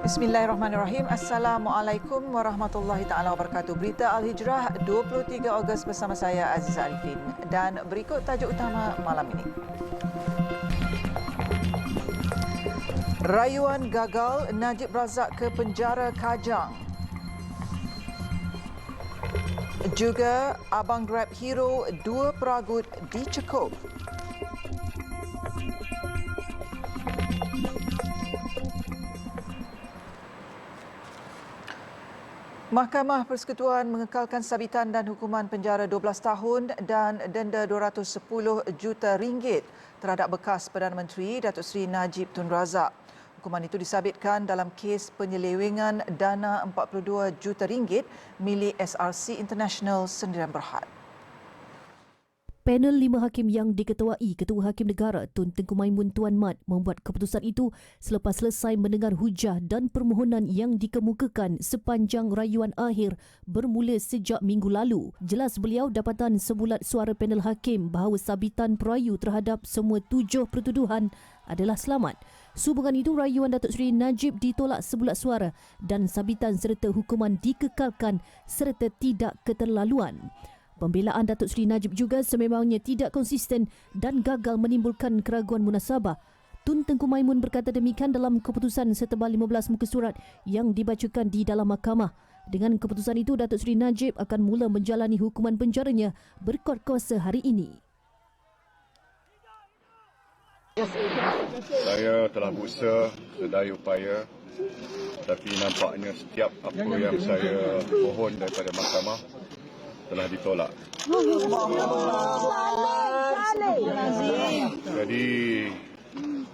Bismillahirrahmanirrahim. Assalamualaikum warahmatullahi taala wabarakatuh. Berita Al-Hijrah 23 Ogos bersama saya Aziza Arifin dan berikut tajuk utama malam ini. Rayuan gagal, Najib Razak ke penjara Kajang. Juga Abang Grab Hero 2 peragut dicekup. Mahkamah Persekutuan mengekalkan sabitan dan hukuman penjara 12 tahun dan denda 210 juta ringgit terhadap bekas Perdana Menteri Datuk Seri Najib Tun Razak. Hukuman itu disabitkan dalam kes penyelewengan dana 42 juta ringgit milik SRC International Sendirian Berhad. Panel 5 hakim yang diketuai Ketua Hakim Negara Tun Tengku Maimun Tuan Mat membuat keputusan itu selepas selesai mendengar hujah dan permohonan yang dikemukakan sepanjang rayuan akhir bermula sejak minggu lalu. Jelas beliau dapatan sebulat suara panel hakim bahawa sabitan perayu terhadap semua 7 pertuduhan adalah selamat. Sehubungan itu, rayuan Datuk Seri Najib ditolak sebulat suara dan sabitan serta hukuman dikekalkan serta tidak keterlaluan. Pembelaan Datuk Seri Najib juga sememangnya tidak konsisten dan gagal menimbulkan keraguan munasabah. Tun Tengku Maimun berkata demikian dalam keputusan setebal 15 muka surat yang dibacakan di dalam mahkamah. Dengan keputusan itu, Datuk Seri Najib akan mula menjalani hukuman penjaranya berkuat kuasa hari ini. Saya telah berusaha sedaya upaya, tapi nampaknya setiap apa yang saya mohon daripada mahkamah telah ditolak. Jadi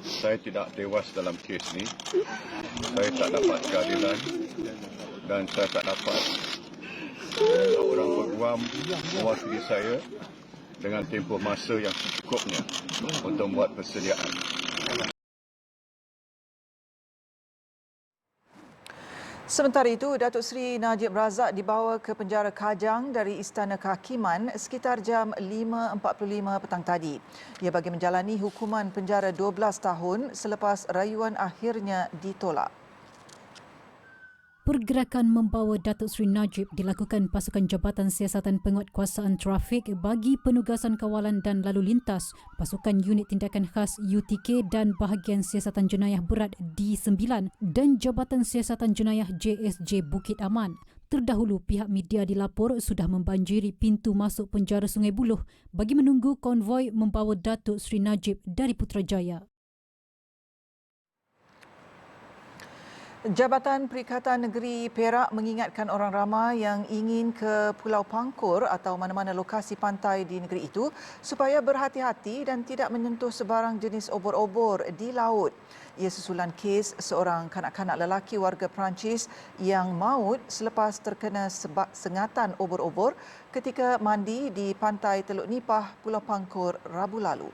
saya tidak tewas dalam kes ni. Saya tak dapat keadilan dan saya tak dapat orang peguam mewakili saya dengan tempoh masa yang cukupnya untuk membuat persediaan. Sementara itu, Datuk Seri Najib Razak dibawa ke penjara Kajang dari Istana Kehakiman sekitar jam 5.45 petang tadi. Ia bagi menjalani hukuman penjara 12 tahun selepas rayuan akhirnya ditolak. Pergerakan membawa Datuk Seri Najib dilakukan Pasukan Jabatan Siasatan Penguatkuasaan Trafik bagi Penugasan Kawalan dan Lalu Lintas, Pasukan Unit Tindakan Khas UTK dan Bahagian Siasatan Jenayah Berat D9 dan Jabatan Siasatan Jenayah JSJ Bukit Aman. Terdahulu, pihak media dilapor sudah membanjiri pintu masuk penjara Sungai Buloh bagi menunggu konvoi membawa Datuk Seri Najib dari Putrajaya. Jabatan Perikatan Negeri Perak mengingatkan orang ramai yang ingin ke Pulau Pangkur atau mana-mana lokasi pantai di negeri itu supaya berhati-hati dan tidak menyentuh sebarang jenis obor-obor di laut. Ia susulan kes seorang kanak-kanak lelaki warga Perancis yang maut selepas terkena sengatan obor-obor ketika mandi di pantai Teluk Nipah, Pulau Pangkur, Rabu lalu.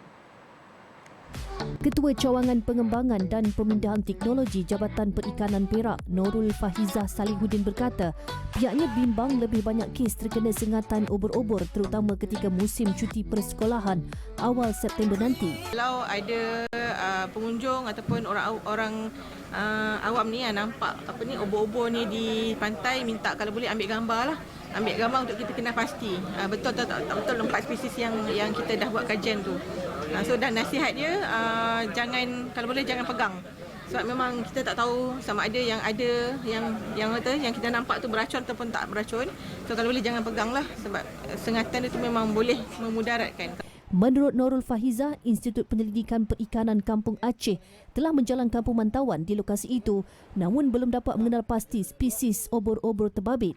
Ketua Cawangan Pengembangan dan Pemindahan Teknologi Jabatan Perikanan Perak, Norul Fahizah Salihuddin berkata, pihaknya bimbang lebih banyak kes terkena sengatan obor-obor terutama ketika musim cuti persekolahan awal September nanti. Kalau ada pengunjung ataupun orang awam ni nampak obor-obor ni di pantai, minta kalau boleh ambil gambar lah. Ambil gambar untuk kita kenal pasti betul tak betul 4 spesies yang kita dah buat kajian tu. So dan nasihat dia jangan, kalau boleh jangan pegang. Sebab memang kita tak tahu sama ada yang kita nampak tu beracun ataupun tak beracun. So kalau boleh jangan pegang lah sebab sengatan itu memang boleh memudaratkan. Menurut Norul Fahizah, Institut Penyelidikan Perikanan Kampung Aceh telah menjalankan pemantauan di lokasi itu namun belum dapat mengenal pasti spesies obor-obor terbabit.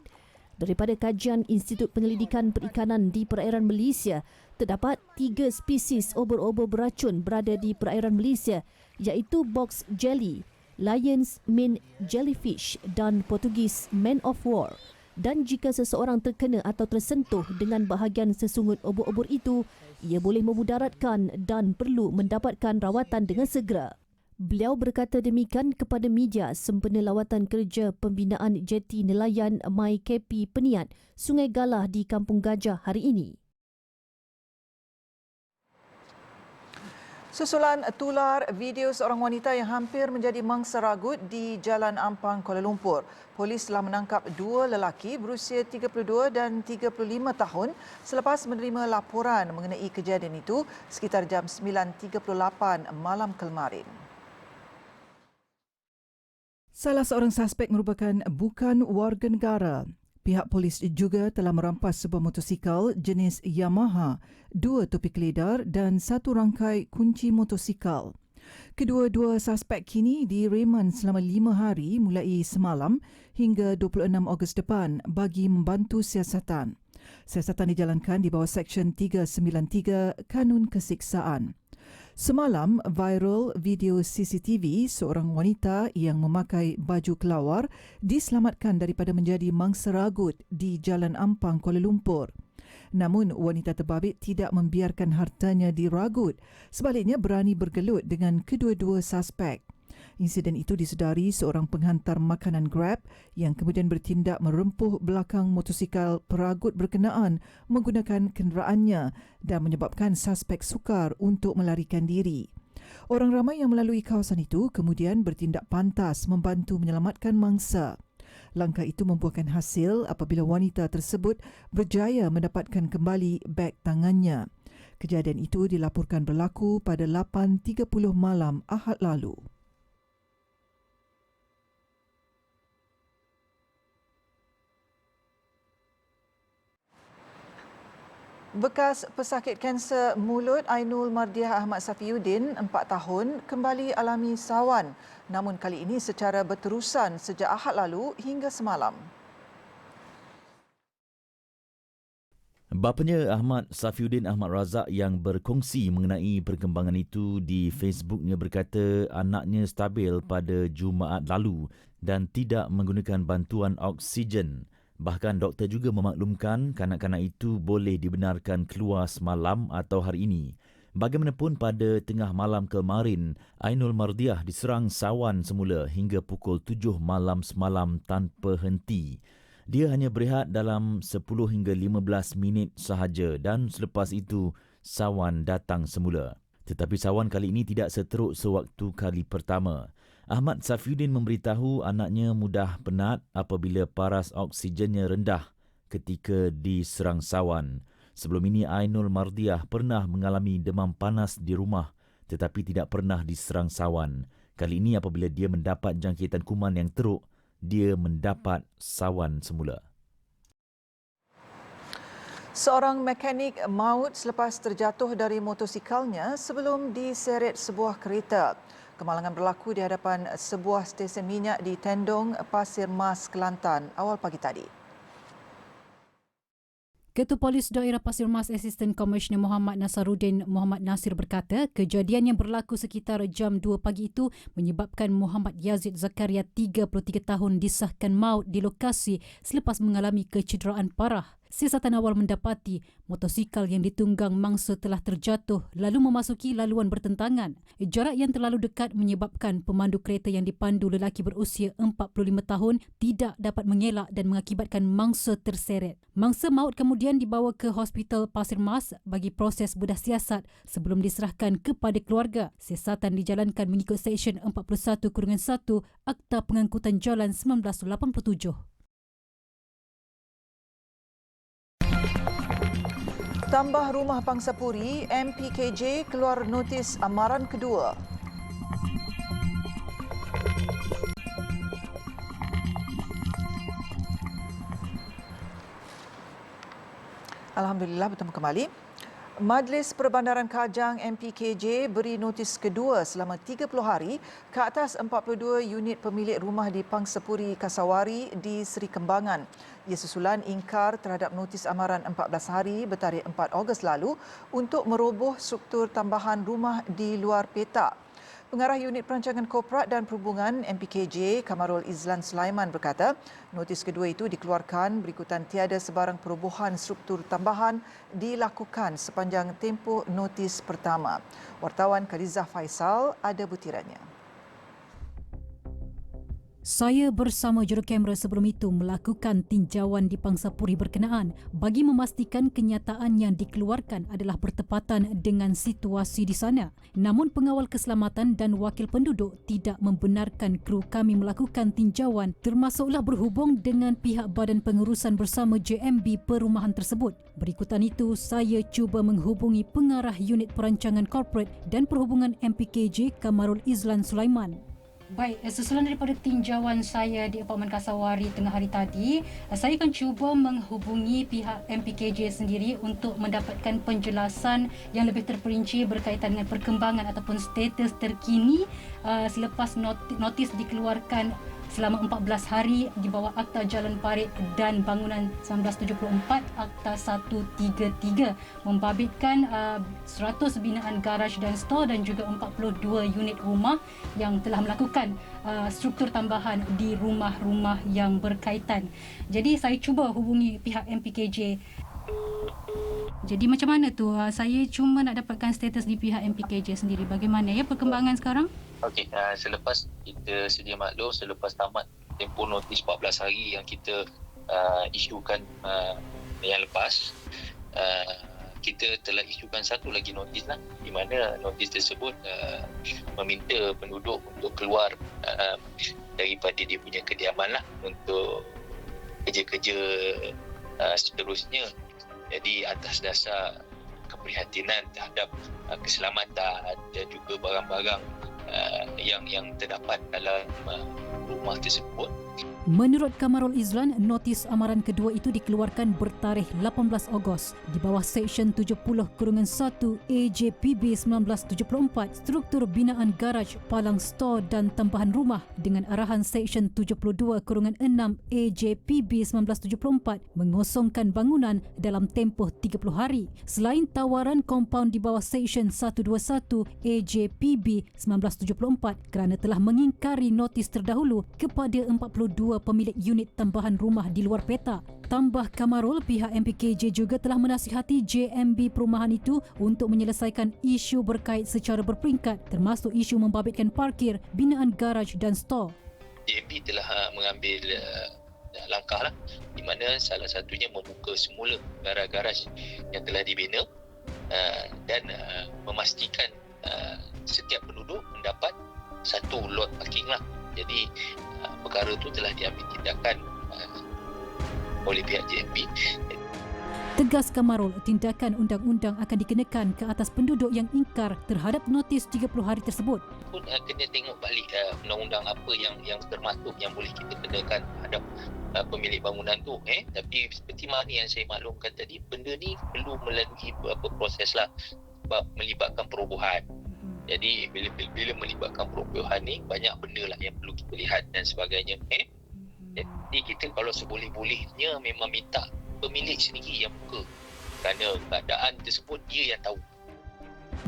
Daripada kajian Institut Penyelidikan Perikanan di perairan Malaysia, terdapat 3 spesies obor-obor beracun berada di perairan Malaysia iaitu box jelly, Lion's Mane jellyfish dan Portugis Man of War. Dan jika seseorang terkena atau tersentuh dengan bahagian sesungut obor-obor itu, ia boleh memudaratkan dan perlu mendapatkan rawatan dengan segera. Beliau berkata demikian kepada media sempena lawatan kerja pembinaan jeti nelayan MyKP Peniat, Sungai Galah di Kampung Gajah hari ini. Susulan tular video seorang wanita yang hampir menjadi mangsa ragut di Jalan Ampang, Kuala Lumpur. Polis telah menangkap dua lelaki berusia 32 dan 35 tahun selepas menerima laporan mengenai kejadian itu sekitar jam 9.38 malam kemarin. Salah seorang suspek merupakan bukan warga negara. Pihak polis juga telah merampas sebuah motosikal jenis Yamaha, 2 topi keledar dan 1 rangkai kunci motosikal. Kedua-dua suspek kini direman selama 5 hari mulai semalam hingga 26 Ogos depan bagi membantu siasatan. Siasatan dijalankan di bawah Seksyen 393 Kanun Kesiksaan. Semalam, viral video CCTV seorang wanita yang memakai baju kelawar diselamatkan daripada menjadi mangsa ragut di Jalan Ampang, Kuala Lumpur. Namun, wanita terbabit tidak membiarkan hartanya diragut, sebaliknya berani bergelut dengan kedua-dua suspek. Insiden itu disedari seorang penghantar makanan Grab yang kemudian bertindak merempuh belakang motosikal peragut berkenaan menggunakan kenderaannya dan menyebabkan suspek sukar untuk melarikan diri. Orang ramai yang melalui kawasan itu kemudian bertindak pantas membantu menyelamatkan mangsa. Langkah itu membuahkan hasil apabila wanita tersebut berjaya mendapatkan kembali beg tangannya. Kejadian itu dilaporkan berlaku pada 8.30 malam Ahad lalu. Bekas pesakit kanser mulut Ainul Mardiah Ahmad Safiuddin, 4 tahun, kembali alami sawan. Namun kali ini secara berterusan sejak Ahad lalu hingga semalam. Bapanya Ahmad Safiuddin Ahmad Razak yang berkongsi mengenai perkembangan itu di Facebooknya berkata anaknya stabil pada Jumaat lalu dan tidak menggunakan bantuan oksigen. Bahkan doktor juga memaklumkan kanak-kanak itu boleh dibenarkan keluar semalam atau hari ini. Bagaimanapun pada tengah malam kemarin, Ainul Mardiah diserang sawan semula hingga pukul 7 malam semalam tanpa henti. Dia hanya berehat dalam 10 hingga 15 minit sahaja dan selepas itu sawan datang semula. Tetapi sawan kali ini tidak seteruk sewaktu kali pertama. Ahmad Safiuddin memberitahu anaknya mudah penat apabila paras oksigennya rendah ketika diserang sawan. Sebelum ini Ainul Mardiah pernah mengalami demam panas di rumah tetapi tidak pernah diserang sawan. Kali ini apabila dia mendapat jangkitan kuman yang teruk, dia mendapat sawan semula. Seorang mekanik maut selepas terjatuh dari motosikalnya sebelum diseret sebuah kereta. Kemalangan berlaku di hadapan sebuah stesen minyak di Tendong, Pasir Mas, Kelantan awal pagi tadi. Ketua Polis Daerah Pasir Mas Asisten Komisioner Muhammad Nasaruddin Muhammad Nasir berkata kejadian yang berlaku sekitar jam 2 pagi itu menyebabkan Muhammad Yazid Zakaria 33 tahun disahkan maut di lokasi selepas mengalami kecederaan parah. Siasatan awal mendapati motosikal yang ditunggang mangsa telah terjatuh lalu memasuki laluan bertentangan. Jarak yang terlalu dekat menyebabkan pemandu kereta yang dipandu lelaki berusia 45 tahun tidak dapat mengelak dan mengakibatkan mangsa terseret. Mangsa maut kemudian dibawa ke Hospital Pasir Mas bagi proses bedah siasat sebelum diserahkan kepada keluarga. Siasatan dijalankan mengikut Seksyen 41-1 Akta Pengangkutan Jalan 1987. Tambah Rumah Pangsapuri, MPKJ keluar notis amaran kedua. Alhamdulillah bertemu kembali. Majlis Perbandaran Kajang MPKJ beri notis kedua selama 30 hari ke atas 42 unit pemilik rumah di Pangsapuri, Kasawari di Seri Kembangan. Ia susulan ingkar terhadap notis amaran 14 hari bertarikh 4 Ogos lalu untuk meroboh struktur tambahan rumah di luar petak. Pengarah Unit Perancangan Korporat dan Perhubungan MPKJ, Kamarul Izlan Sulaiman berkata, notis kedua itu dikeluarkan berikutan tiada sebarang perobohan struktur tambahan dilakukan sepanjang tempoh notis pertama. Wartawan Khadijah Faisal ada butirannya. Saya bersama jurukamera sebelum itu melakukan tinjauan di pangsapuri berkenaan bagi memastikan kenyataan yang dikeluarkan adalah bertepatan dengan situasi di sana. Namun pengawal keselamatan dan wakil penduduk tidak membenarkan kru kami melakukan tinjauan termasuklah berhubung dengan pihak Badan Pengurusan Bersama JMB perumahan tersebut. Berikutan itu, saya cuba menghubungi pengarah unit perancangan korporat dan perhubungan MPKJ Kamarul Izlan Sulaiman. Baik, susulan daripada tinjauan saya di Apartmen Kasawari tengah hari tadi, saya akan cuba menghubungi pihak MPKJ sendiri untuk mendapatkan penjelasan yang lebih terperinci berkaitan dengan perkembangan ataupun status terkini selepas notis dikeluarkan selama 14 hari di bawah Akta Jalan Parit dan Bangunan 1974 Akta 133 membabitkan 100 binaan garaj dan store dan juga 42 unit rumah yang telah melakukan struktur tambahan di rumah-rumah yang berkaitan. Jadi saya cuba hubungi pihak MPKJ. Jadi macam mana tu? Saya cuma nak dapatkan status di pihak MPKJ sendiri. Bagaimana ya perkembangan sekarang? Okey, selepas kita sedia maklum, selepas tamat tempoh notis 14 hari yang kita isukan yang lepas, kita telah isukan satu lagi notis lah, di mana notis tersebut meminta penduduk untuk keluar daripada dia punya kediaman lah untuk kerja-kerja seterusnya. Jadi atas dasar keprihatinan terhadap keselamatan dan juga barang-barang yang terdapat dalam rumah tersebut. Menurut Kamarul Izlan, notis amaran kedua itu dikeluarkan bertarikh 18 Ogos di bawah Seksyen 70-1 AJPB 1974 struktur binaan garaj, palang stor dan tambahan rumah dengan arahan Seksyen 72-6 AJPB 1974 mengosongkan bangunan dalam tempoh 30 hari. Selain tawaran kompaun di bawah Seksyen 121 AJPB 1974 kerana telah mengingkari notis terdahulu kepada 42 pemilik unit tambahan rumah di luar peta. Tambah Kamarul, pihak MPKJ juga telah menasihati JMB perumahan itu untuk menyelesaikan isu berkait secara berperingkat termasuk isu membabitkan parkir, binaan garaj dan stor. JMB telah mengambil langkah lah, di mana salah satunya membuka semula garaj-garaj yang telah dibina dan memastikan setiap penduduk mendapat satu lot parking lah. Jadi perkara itu telah diambil tindakan oleh pihak JMB. Tegas Kamarul, tindakan undang-undang akan dikenakan ke atas penduduk yang ingkar terhadap notis 30 hari tersebut. Pun kena tengok balik undang-undang apa yang termasuk yang boleh kita kenakan terhadap pemilik bangunan tu. Tapi seperti mana yang saya maklumkan tadi, benda ni perlu melalui beberapa proses lah, sebab melibatkan perobohan. Jadi bila melibatkan perobohan ni, banyak benda lah yang perlu kita lihat dan sebagainya. Jadi kita kalau seboleh-bolehnya memang minta pemilik sendiri yang buka, kerana keadaan tersebut dia yang tahu.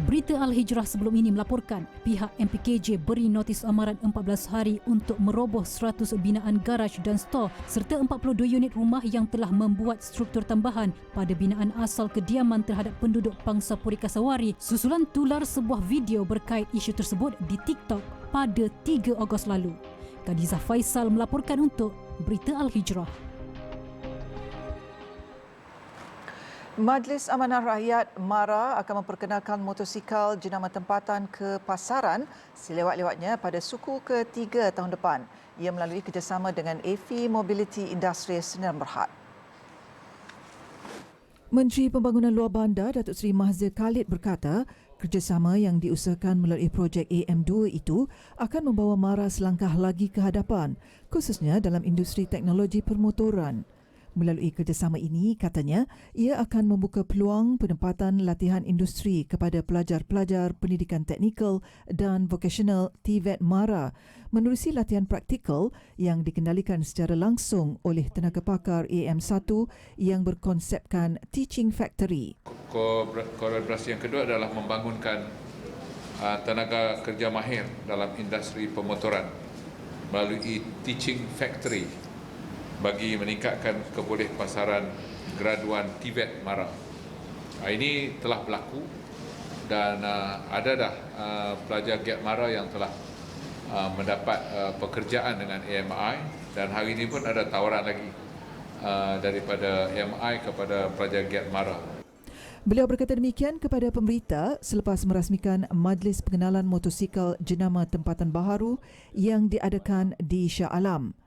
Berita Al-Hijrah sebelum ini melaporkan pihak MPKJ beri notis amaran 14 hari untuk meroboh 100 binaan garaj dan stor serta 42 unit rumah yang telah membuat struktur tambahan pada binaan asal kediaman terhadap penduduk Pangsapuri Kasawari susulan tular sebuah video berkait isu tersebut di TikTok pada 3 Ogos lalu. Khadijah Faisal melaporkan untuk Berita Al-Hijrah. Majlis Amanah Rakyat MARA akan memperkenalkan motosikal jenama tempatan ke pasaran selewat-lewatnya pada suku ke-3 tahun depan. Ia melalui kerjasama dengan AFI Mobility Industries Sdn Bhd. Menteri Pembangunan Luar Bandar Datuk Seri Mahzir Khalid berkata, kerjasama yang diusahakan melalui projek AM2 itu akan membawa MARA selangkah lagi ke hadapan, khususnya dalam industri teknologi permotoran. Melalui kerjasama ini, katanya, ia akan membuka peluang penempatan latihan industri kepada pelajar-pelajar pendidikan teknikal dan vokasional TVET MARA menerusi latihan praktikal yang dikendalikan secara langsung oleh tenaga pakar AM1 yang berkonsepkan Teaching Factory. Kolaborasi yang kedua adalah membangunkan tenaga kerja mahir dalam industri pemotoran melalui Teaching Factory bagi meningkatkan kebolehpasaran graduan TVET MARA. Ini telah berlaku dan ada dah pelajar GAT MARA yang telah mendapat pekerjaan dengan AMI, dan hari ini pun ada tawaran lagi daripada AMI kepada pelajar Giat Mara. Beliau berkata demikian kepada pemberita selepas merasmikan Majlis Pengenalan Motosikal Jenama Tempatan Baharu yang diadakan di Shah Alam.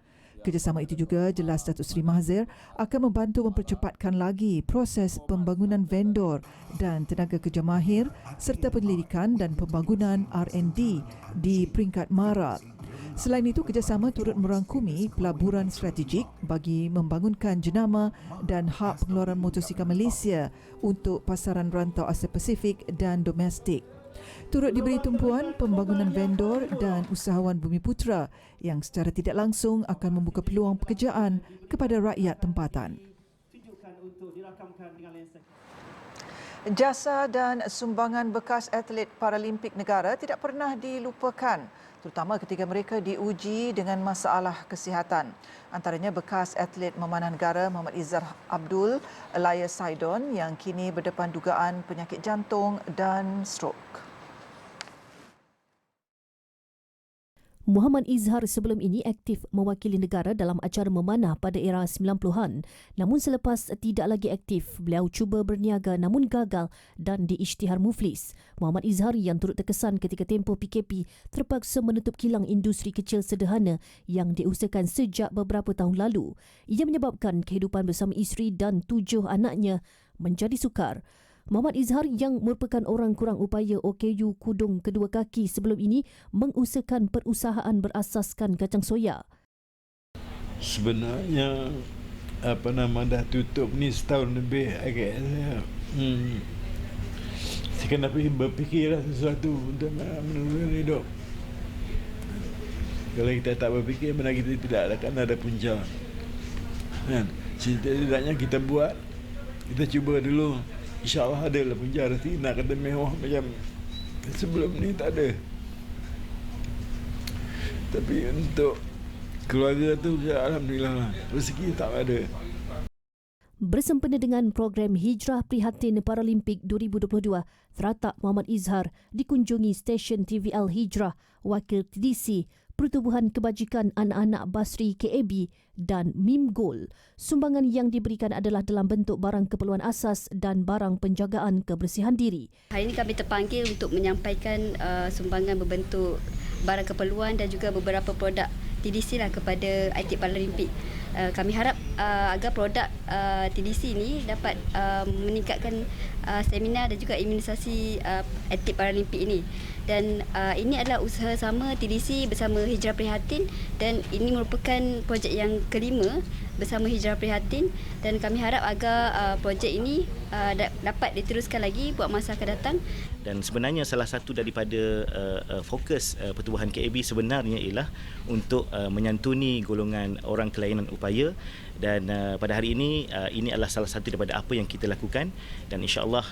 Kerjasama itu juga jelas Datuk Seri Mahathir akan membantu mempercepatkan lagi proses pembangunan vendor dan tenaga kerja mahir serta penyelidikan dan pembangunan R&D di peringkat MARA. Selain itu, kerjasama turut merangkumi pelaburan strategik bagi membangunkan jenama dan hub pengeluaran motosikal Malaysia untuk pasaran rantau Asia Pasifik dan domestik. Turut diberi tumpuan pembangunan vendor dan usahawan Bumiputera yang secara tidak langsung akan membuka peluang pekerjaan kepada rakyat tempatan. Jasa dan sumbangan bekas atlet Paralimpik negara tidak pernah dilupakan, terutama ketika mereka diuji dengan masalah kesihatan. Antaranya bekas atlet memanah negara Muhammad Izzar Abdul Elias Saidon yang kini berdepan dugaan penyakit jantung dan strok. Muhammad Izzar sebelum ini aktif mewakili negara dalam acara memanah pada era 90-an. Namun selepas tidak lagi aktif, beliau cuba berniaga namun gagal dan diisytihar muflis. Muhammad Izzar yang turut terkesan ketika tempoh PKP terpaksa menutup kilang industri kecil sederhana yang diusahakan sejak beberapa tahun lalu. Ia menyebabkan kehidupan bersama isteri dan 7 anaknya menjadi sukar. Muhammad Izzar yang merupakan orang kurang upaya OKU Kudung Kedua Kaki sebelum ini mengusahakan perusahaan berasaskan kacang soya. Sebenarnya dah tutup ni setahun lebih agak saya. Saya kena berfikirlah sesuatu untuk menolong hidup. Kalau kita tak berfikir, mana kita tidak akan ada punca. Kan? Setidaknya kita buat, kita cuba dulu. InsyaAllah adalah punca rezeki nak kata mewah macam sebelum ni tak ada. Tapi untuk keluarga tu alhamdulillah rezeki tak ada. Bersempena dengan program Hijrah Prihatin Paralimpik 2022, teratak Muhammad Izzar dikunjungi stesen TVL Hijrah, Wakil TDC, Pertubuhan Kebajikan Anak-Anak Basri KAB dan MIM Gol. Sumbangan yang diberikan adalah dalam bentuk barang keperluan asas dan barang penjagaan kebersihan diri. Hari ini kami terpanggil untuk menyampaikan sumbangan berbentuk barang keperluan dan juga beberapa produk TDC lah kepada atlet Paralimpik. Kami harap agar produk TDC ini dapat meningkatkan seminar dan juga imunisasi atlet Paralimpik ini. Dan ini adalah usaha sama TDC bersama Hijrah Prihatin dan ini merupakan projek yang kelima bersama Hijrah Prihatin dan kami harap agar projek ini dapat diteruskan lagi buat masa akan datang. Dan sebenarnya salah satu daripada fokus Pertubuhan KAB sebenarnya ialah untuk menyantuni golongan orang kelainan upaya dan pada hari ini adalah salah satu daripada apa yang kita lakukan dan insya-Allah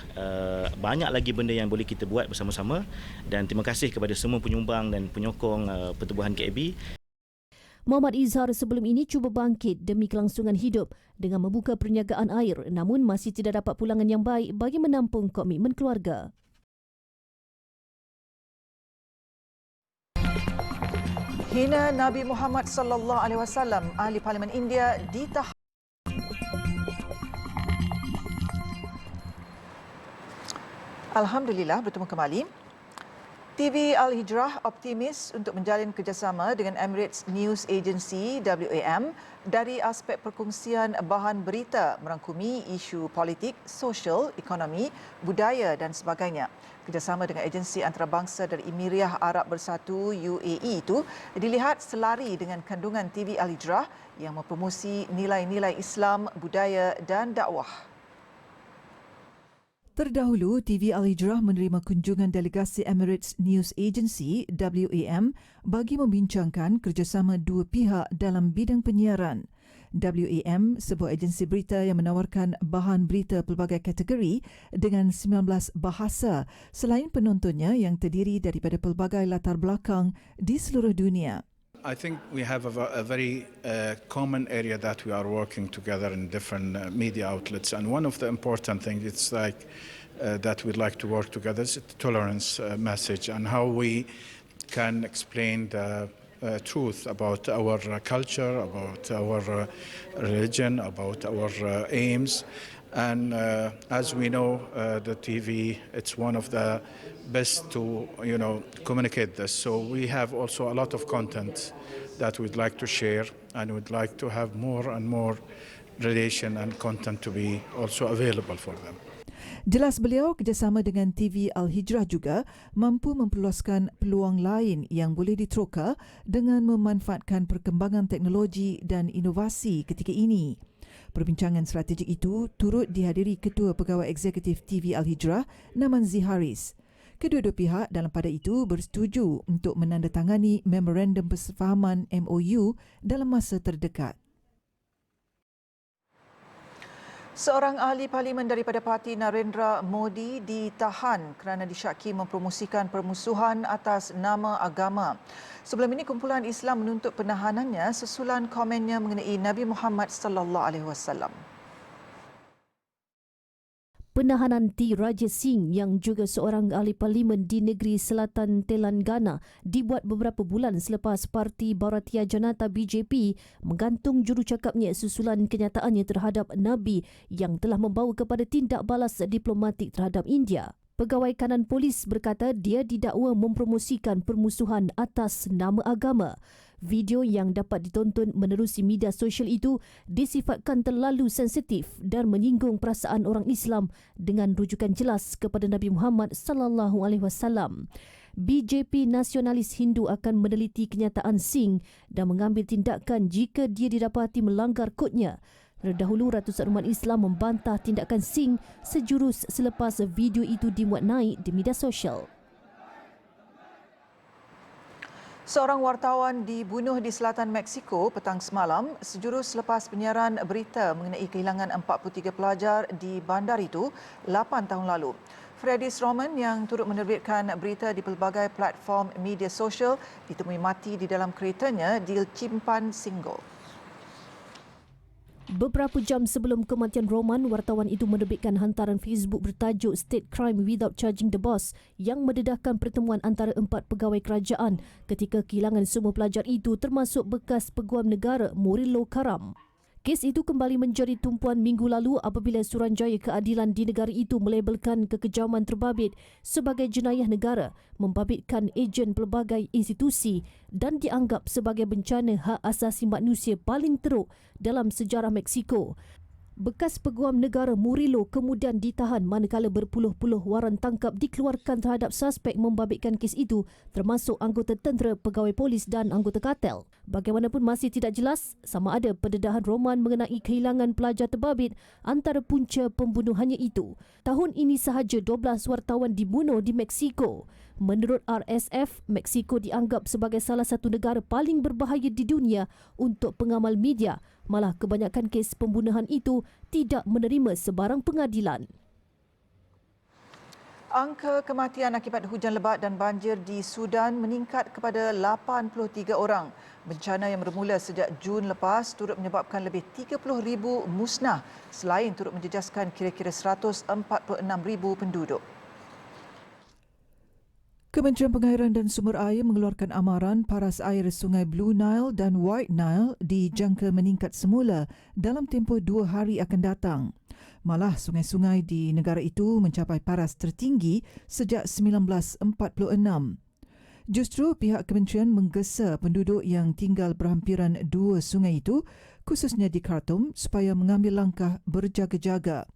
banyak lagi benda yang boleh kita buat bersama-sama dan terima kasih kepada semua penyumbang dan penyokong Pertubuhan KAB. Muhammad Izzar sebelum ini cuba bangkit demi kelangsungan hidup dengan membuka perniagaan air namun masih tidak dapat pulangan yang baik bagi menampung komitmen keluarga. Hina Nabi Muhammad sallallahu alaihi wasallam, ahli Parlimen India ditahan. Alhamdulillah bertemu kembali. TV Al-Hijrah optimis untuk menjalin kerjasama dengan Emirates News Agency WAM dari aspek perkongsian bahan berita merangkumi isu politik, sosial, ekonomi, budaya dan sebagainya. Kerjasama dengan agensi antarabangsa dari Emiriyah Arab Bersatu UAE itu dilihat selari dengan kandungan TV Al-Hijrah yang mempromosi nilai-nilai Islam, budaya dan dakwah. Terdahulu, TV Al-Hijrah menerima kunjungan delegasi Emirates News Agency WAM bagi membincangkan kerjasama dua pihak dalam bidang penyiaran. WAM, sebuah agensi berita yang menawarkan bahan berita pelbagai kategori dengan 19 bahasa selain penontonnya yang terdiri daripada pelbagai latar belakang di seluruh dunia. I think we have a very common area that we are working together in different media outlets, and one of the important things it's like that we'd like to work together is the tolerance message and how we can explain the truth about our culture, about our religion, about our aims. And as we know, the TV, it's one of the best to, communicate this. So we have also a lot of content that we'd like to share, and we'd like to have more and more relation and content to be also available for them. Jelas beliau, kerjasama dengan TV Al-Hijrah juga mampu memperluaskan peluang lain yang boleh diteroka dengan memanfaatkan perkembangan teknologi dan inovasi ketika ini. Perbincangan strategik itu turut dihadiri Ketua Pegawai Eksekutif TV Al-Hijrah, Namanzi Haris. Kedua-dua pihak dalam pada itu bersetuju untuk menandatangani Memorandum Persefahaman MOU dalam masa terdekat. Seorang ahli parlimen daripada parti Narendra Modi ditahan kerana disyaki mempromosikan permusuhan atas nama agama. Sebelum ini kumpulan Islam menuntut penahanannya susulan komennya mengenai Nabi Muhammad sallallahu alaihi wasallam. Penahanan T. Raja Singh yang juga seorang ahli parlimen di negeri selatan Telangana dibuat beberapa bulan selepas Parti Bharatiya Janata BJP menggantung jurucakapnya susulan kenyataannya terhadap Nabi yang telah membawa kepada tindak balas diplomatik terhadap India. Pegawai kanan polis berkata dia didakwa mempromosikan permusuhan atas nama agama. Video yang dapat ditonton menerusi media sosial itu disifatkan terlalu sensitif dan menyinggung perasaan orang Islam dengan rujukan jelas kepada Nabi Muhammad sallallahu alaihi wasallam. BJP Nasionalis Hindu akan meneliti kenyataan Singh dan mengambil tindakan jika dia didapati melanggar kodnya. Terdahulu ratusan umat Islam membantah tindakan Singh sejurus selepas video itu dimuat naik di media sosial. Seorang wartawan dibunuh di selatan Meksiko petang semalam sejurus selepas penyiaran berita mengenai kehilangan 43 pelajar di bandar itu 8 tahun lalu. Fredis Roman yang turut menerbitkan berita di pelbagai platform media sosial ditemui mati di dalam keretanya di Chimpancingo. Beberapa jam sebelum kematian Roman, wartawan itu menerbitkan hantaran Facebook bertajuk State Crime Without Charging the Boss yang mendedahkan pertemuan antara 4 pegawai kerajaan ketika kehilangan semua pelajar itu termasuk bekas peguam negara Murillo Karam. Kes itu kembali menjadi tumpuan minggu lalu apabila Suruhanjaya Keadilan di negara itu melabelkan kekejaman terbabit sebagai jenayah negara, membabitkan ejen pelbagai institusi dan dianggap sebagai bencana hak asasi manusia paling teruk dalam sejarah Meksiko. Bekas peguam negara Murillo kemudian ditahan manakala berpuluh-puluh waran tangkap dikeluarkan terhadap suspek membabitkan kes itu termasuk anggota tentera, pegawai polis dan anggota kartel. Bagaimanapun masih tidak jelas sama ada pendedahan Roman mengenai kehilangan pelajar terbabit antara punca pembunuhannya itu. Tahun ini sahaja 12 wartawan dibunuh di Meksiko. Menurut RSF, Meksiko dianggap sebagai salah satu negara paling berbahaya di dunia untuk pengamal media. Malah kebanyakan kes pembunuhan itu tidak menerima sebarang pengadilan. Angka kematian akibat hujan lebat dan banjir di Sudan meningkat kepada 83 orang. Bencana yang bermula sejak Jun lepas turut menyebabkan lebih 30,000 musnah selain turut menjejaskan kira-kira 146,000 penduduk. Kementerian Pengairan dan Sumber Air mengeluarkan amaran paras air Sungai Blue Nile dan White Nile dijangka meningkat semula dalam tempoh 2 hari akan datang. Malah sungai-sungai di negara itu mencapai paras tertinggi sejak 1946. Justru pihak kementerian menggesa penduduk yang tinggal berhampiran 2 sungai itu, khususnya di Khartoum, supaya mengambil langkah berjaga-jaga.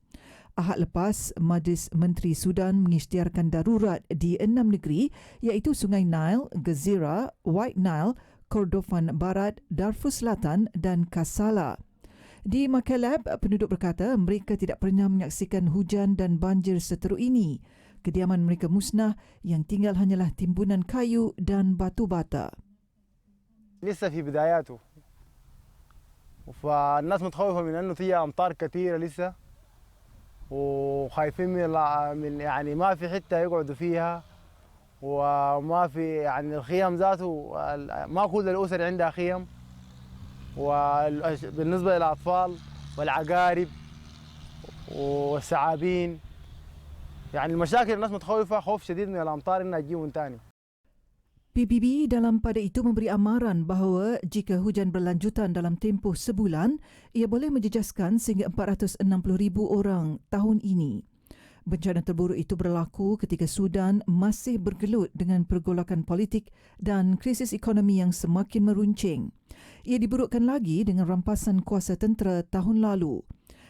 Ahad lepas, Majlis Menteri Sudan mengisytiharkan darurat di 6 negeri iaitu Sungai Nile, Gezira, White Nile, Kordofan Barat, Darfur Selatan dan Kassala. Di Makelab, penduduk berkata mereka tidak pernah menyaksikan hujan dan banjir seteruk ini. Kediaman mereka musnah, yang tinggal hanyalah timbunan kayu dan batu bata. لسه في بداياته فالناس متخوفة من أنه فيها أمطار كثيرة لسه وخايفين من يعني ما في حتة يقعدوا فيها وما في يعني الخيام ذاته ما كل الأسر عندها خيم وبالنسبة للأطفال والعقارب والثعابين يعني المشاكل الناس متخوفة خوف شديد من الأمطار إنها تجيهم تاني. PBB dalam pada itu memberi amaran bahawa jika hujan berlanjutan dalam tempoh sebulan, ia boleh menjejaskan sehingga 460,000 orang tahun ini. Bencana terburuk itu berlaku ketika Sudan masih bergelut dengan pergolakan politik dan krisis ekonomi yang semakin meruncing. Ia diburukkan lagi dengan rampasan kuasa tentera tahun lalu.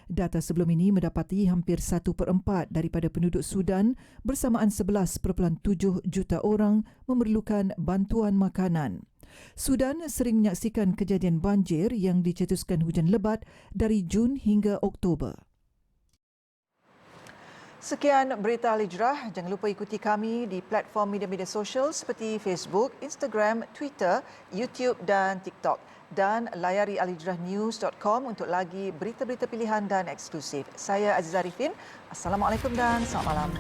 Data sebelum ini mendapati hampir 1/4 daripada penduduk Sudan bersamaan 11.7 juta orang memerlukan bantuan makanan. Sudan sering menyaksikan kejadian banjir yang dicetuskan hujan lebat dari Jun hingga Oktober. Sekian berita Al-Hijrah. Jangan lupa ikuti kami di platform media-media sosial seperti Facebook, Instagram, Twitter, YouTube dan TikTok. Dan layari alhijrahnews.com untuk lagi berita-berita pilihan dan eksklusif. Saya Aziza Arifin. Assalamualaikum dan selamat malam.